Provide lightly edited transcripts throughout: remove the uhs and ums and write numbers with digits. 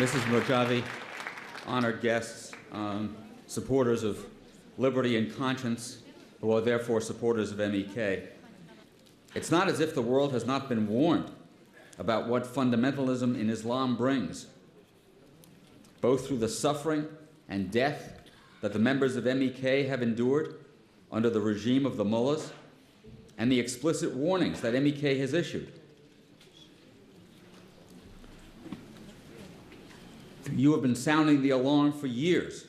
Mrs. Mojave, honored guests, supporters of liberty and conscience, who are therefore supporters of MEK. It's not as if the world has not been warned about what fundamentalism in Islam brings, both through the suffering and death that the members of MEK have endured under the regime of the mullahs, and the explicit warnings that MEK has issued. You have been sounding the alarm for years.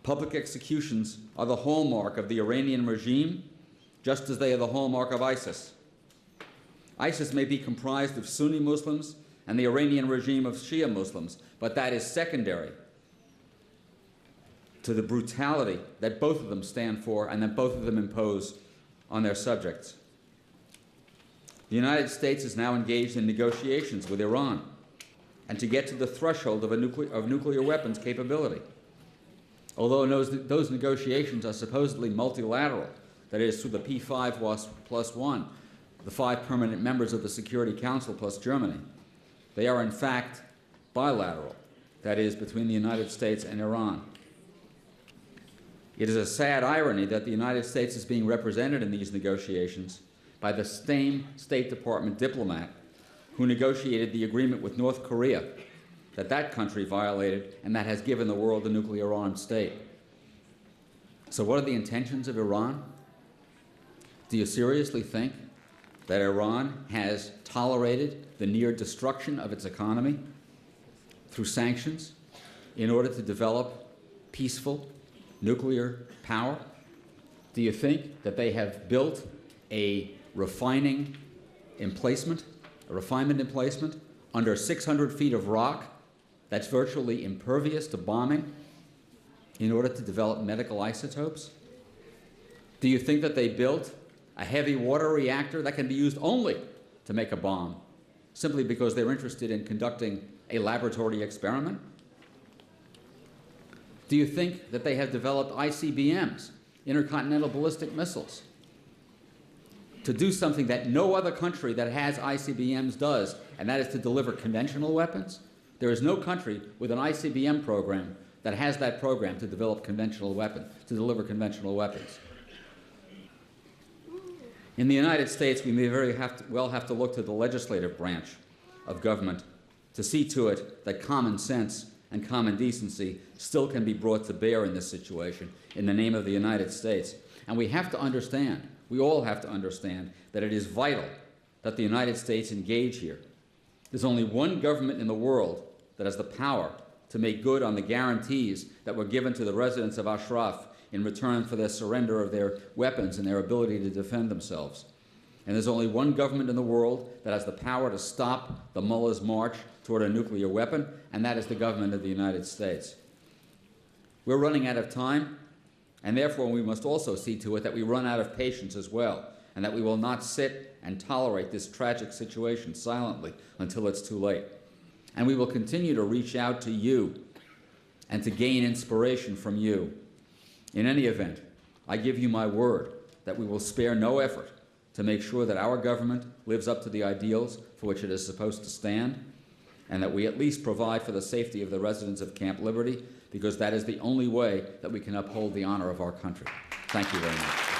Public executions are the hallmark of the Iranian regime, just as they are the hallmark of ISIS. ISIS may be comprised of Sunni Muslims and the Iranian regime of Shia Muslims, but that is secondary to the brutality that both of them stand for and that both of them impose on their subjects. The United States is now engaged in negotiations with Iran and to get to the threshold of nuclear weapons capability. Although those negotiations are supposedly multilateral, that is, through the P5+1, the 5 permanent members of the Security Council plus Germany, they are in fact bilateral, that is, between the United States and Iran. It is a sad irony that the United States is being represented in these negotiations by the same State Department diplomat who negotiated the agreement with North Korea that country violated and that has given the world a nuclear-armed state. So what are the intentions of Iran? Do you seriously think that Iran has tolerated the near destruction of its economy through sanctions in order to develop peaceful nuclear power? Do you think that they have built a refinement emplacement under 600 feet of rock that's virtually impervious to bombing in order to develop medical isotopes? Do you think that they built a heavy water reactor that can be used only to make a bomb, simply because they're interested in conducting a laboratory experiment? Do you think that they have developed ICBMs, intercontinental ballistic missiles, to do something that no other country that has ICBMs does, and that is to deliver conventional weapons? There is no country with an ICBM program that has that program to develop conventional weapons, to deliver conventional weapons. In the United States, we may very well have to look to the legislative branch of government to see to it that common sense and common decency still can be brought to bear in this situation in the name of the United States. And we have to understand, we all have to understand, that it is vital that the United States engage here. There's only one government in the world that has the power to make good on the guarantees that were given to the residents of Ashraf in return for their surrender of their weapons and their ability to defend themselves. And there's only one government in the world that has the power to stop the mullah's march toward a nuclear weapon, and that is the government of the United States. We're running out of time, and therefore we must also see to it that we run out of patience as well, and that we will not sit and tolerate this tragic situation silently until it's too late. And we will continue to reach out to you and to gain inspiration from you. In any event, I give you my word that we will spare no effort to make sure that our government lives up to the ideals for which it is supposed to stand, and that we at least provide for the safety of the residents of Camp Liberty, because that is the only way that we can uphold the honor of our country. Thank you very much.